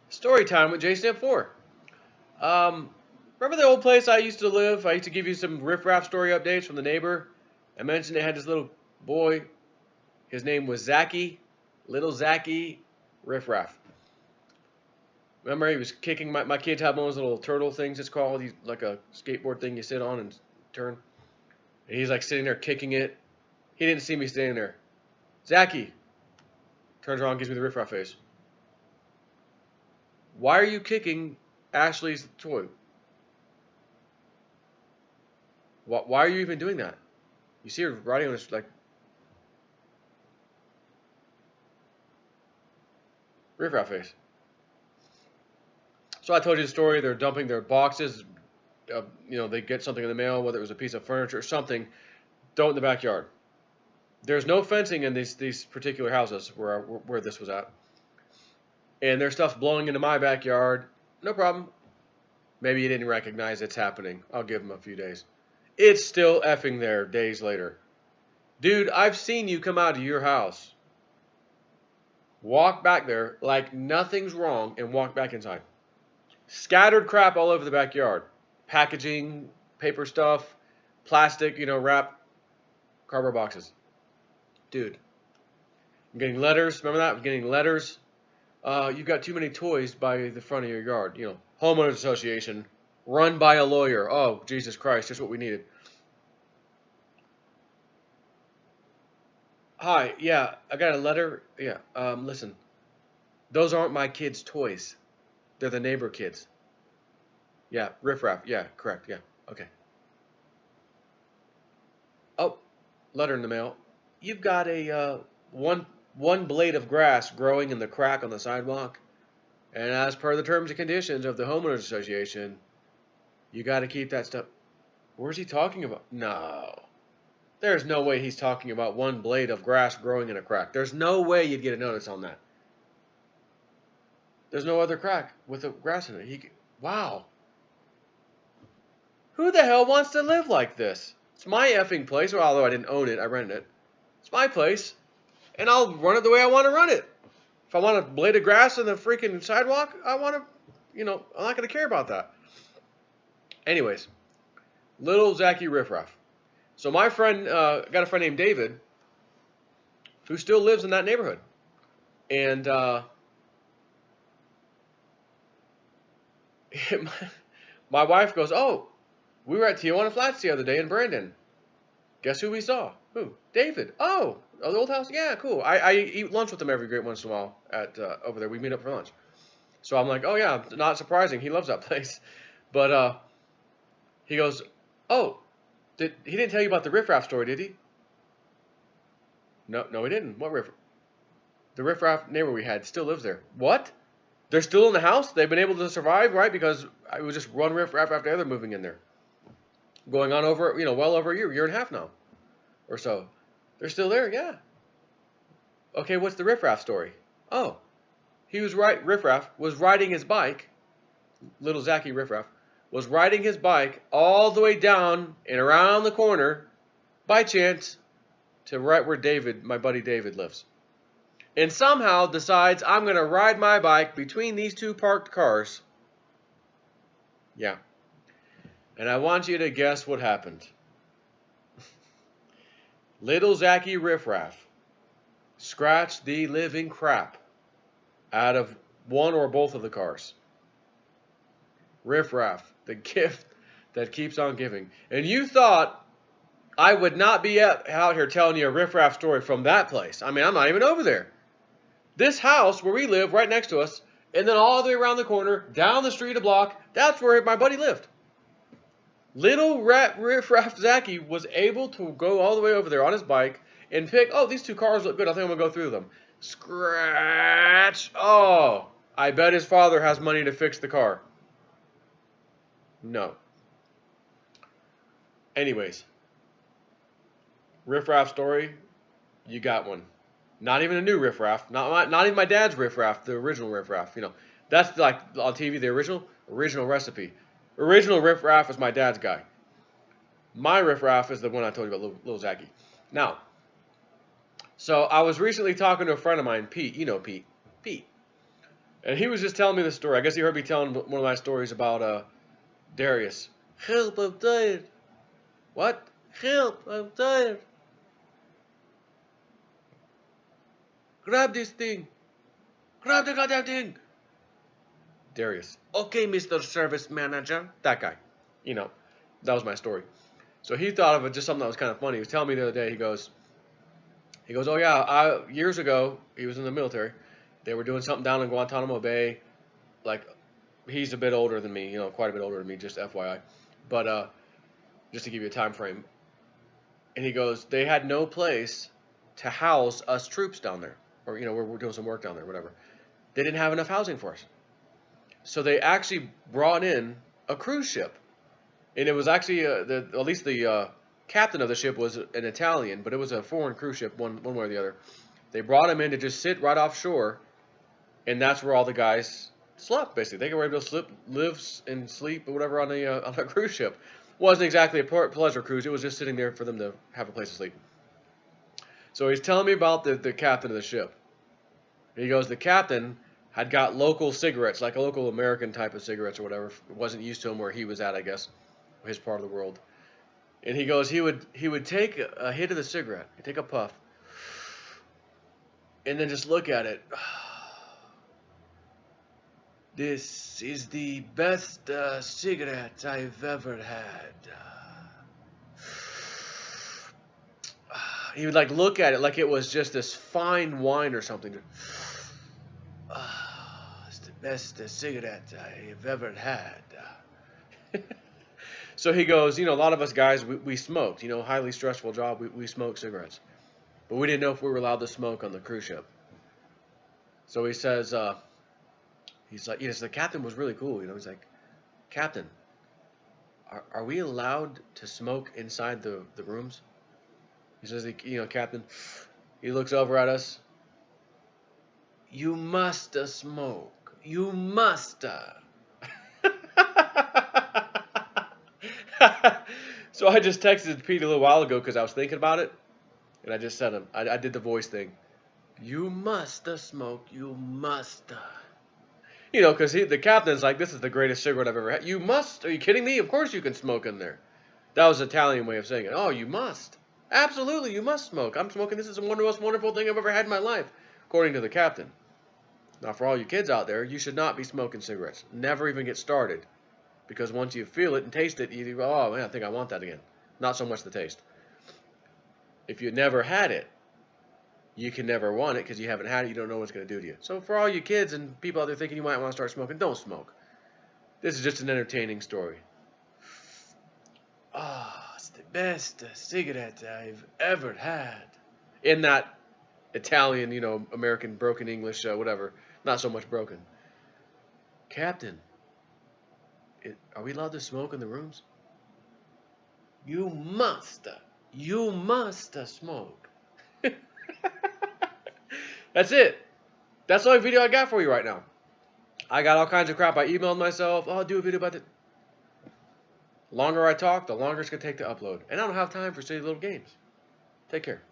Story time with Jason at 4. Um, Remember the old place I used to live? I used to give you some Riff Raff story updates from the neighbor. I mentioned they had this little boy. His name was Zachy, little Zachy Riff Raff. Remember he was kicking my kids have one of those little turtle things it's called. He's like a skateboard thing you sit on and turn. And he's like sitting there kicking it. He didn't see me standing there. Zachy turns around and gives me the Riff Raff face. Why are you kicking Ashley's toy? Why are you even doing that? You see her riding on this like Riff Raff face. So I told you the story. They're dumping their boxes. They get something in the mail, whether it was a piece of furniture or something. Throw it in the backyard. There's no fencing in these particular houses where this was at, and their stuff's blowing into my backyard. No problem. Maybe you didn't recognize it's happening. I'll give them a few days. It's still effing there days later. Dude, I've seen you come out of your house, walk back there like nothing's wrong, and walk back inside. Scattered crap all over the backyard. Packaging, paper stuff, plastic, wrap, cardboard boxes. Dude, I'm getting letters. Remember that? I'm getting letters. You've got too many toys by the front of your yard. Homeowners Association, run by a lawyer. Oh, Jesus Christ, just what we needed. Hi, yeah, I got a letter. Yeah, listen, those aren't my kids' toys. They're the neighbor kids. Yeah, Riff Raff. Yeah, correct. Yeah, okay. Oh, letter in the mail. You've got a one blade of grass growing in the crack on the sidewalk, and as per the terms and conditions of the homeowners association, you got to keep that stuff. Where's he talking about? No, there's no way he's talking about one blade of grass growing in a crack. There's no way you'd get a notice on that. There's no other crack with the grass in it. Wow. Who the hell wants to live like this? It's my effing place. Well, although I didn't own it, I rented it. It's my place, and I'll run it the way I want to run it. If I want a blade of grass in the freaking sidewalk, I'm not going to care about that. Anyways, little Zachy Riff Raff. So my friend, got a friend named David, who still lives in that neighborhood. And my wife goes, oh, we were at Tijuana Flats the other day in Brandon. Guess who we saw? Who? David. Oh, the old house? Yeah, cool. I eat lunch with him every great once in a while at over there. We meet up for lunch. So I'm like, oh yeah, not surprising. He loves that place. But he goes, oh, he didn't tell you about the Riff Raff story, did he? No, he didn't. What Riff? The Riff Raff neighbor we had still lives there. What? They're still in the house? They've been able to survive, right? Because it was just one Riff Raff after the other moving in there. Going on over, well over a year and a half now. Or so. They're still there? Yeah. Okay, what's the Riff Raff story? Oh, Riff Raff was riding his bike, little Zachy Riff Raff, was riding his bike all the way down and around the corner, by chance, to right where my buddy David lives. And somehow decides, I'm going to ride my bike between these two parked cars. Yeah. And I want you to guess what happened. Little Zachy Riff Raff scratched the living crap out of one or both of the cars. Riff Raff, the gift that keeps on giving. And you thought I would not be out here telling you a Riff Raff story from that place. I mean, I'm not even over there. This house where we live, right next to us, and then all the way around the corner, down the street a block, that's where my buddy lived. Little Riff Raff Zachy was able to go all the way over there on his bike and pick, oh, these two cars look good. I think I'm going to go through them. Scratch. Oh, I bet his father has money to fix the car. No. Anyways, Riff Raff story, you got one. Not even a new Riff Raff. Not even my dad's Riff Raff, the original Riff Raff. That's like on TV, the original recipe. Original Riff Raff is my dad's guy. My Riff Raff is the one I told you about, little Zachy. Now, so I was recently talking to a friend of mine, Pete. You know Pete. Pete. And he was just telling me the story. I guess he heard me telling one of my stories about Darius. Help, I'm tired. What? Help, I'm tired. Grab this thing. Grab the goddamn thing. Darius. Okay, Mr. Service Manager. That guy. You know, that was my story. So he thought of it just something that was kind of funny. He was telling me the other day, he goes, oh yeah, years ago, he was in the military. They were doing something down in Guantanamo Bay. Like, he's a bit older than me, quite a bit older than me, just FYI. But just to give you a time frame. And he goes, they had no place to house us troops down there. Or, we're doing some work down there, whatever. They didn't have enough housing for us. So they actually brought in a cruise ship. And it was actually, at least the captain of the ship was an Italian, but it was a foreign cruise ship, one way or the other. They brought him in to just sit right offshore, and that's where all the guys slept, basically. They were able to live and sleep or whatever on a cruise ship. Wasn't exactly a pleasure cruise. It was just sitting there for them to have a place to sleep. So he's telling me about the captain of the ship. And he goes, the captain had got local cigarettes, like a local American type of cigarettes or whatever. It wasn't used to him where he was at, I guess, his part of the world. And he goes, he would take a hit of the cigarette, he'd take a puff, and then just look at it. This is the best cigarette I've ever had. He would like look at it like it was just this fine wine or something. It's the best cigarette I've ever had. So he goes, a lot of us guys, we smoked, highly stressful job, we smoked cigarettes. But we didn't know if we were allowed to smoke on the cruise ship. So he says, he's like, yes, the captain was really cool, he's like, Captain, are we allowed to smoke inside the rooms? He says, Captain, he looks over at us. You must smoke. You must. So I just texted Pete a little while ago because I was thinking about it. And I just said him. I did the voice thing. You must smoke. You must. Because the captain's like, this is the greatest cigarette I've ever had. You must. Are you kidding me? Of course you can smoke in there. That was the Italian way of saying it. Oh, you must. Absolutely, you must smoke. I'm smoking. This is the most wonderful thing I've ever had in my life, according to the captain. Now, for all you kids out there, you should not be smoking cigarettes. Never even get started. Because once you feel it and taste it, you go, oh, man, I think I want that again. Not so much the taste. If you never had it, you can never want it because you haven't had it. You don't know what it's going to do to you. So for all you kids and people out there thinking you might want to start smoking, don't smoke. This is just an entertaining story. It's the best cigarette I've ever had. In that Italian, American broken English, whatever. Not so much broken. Captain, are we allowed to smoke in the rooms? You must smoke. That's it. That's the only video I got for you right now. I got all kinds of crap. I emailed myself. Oh, I'll do a video about it. The longer I talk, the longer it's going to take to upload. And I don't have time for silly little games. Take care.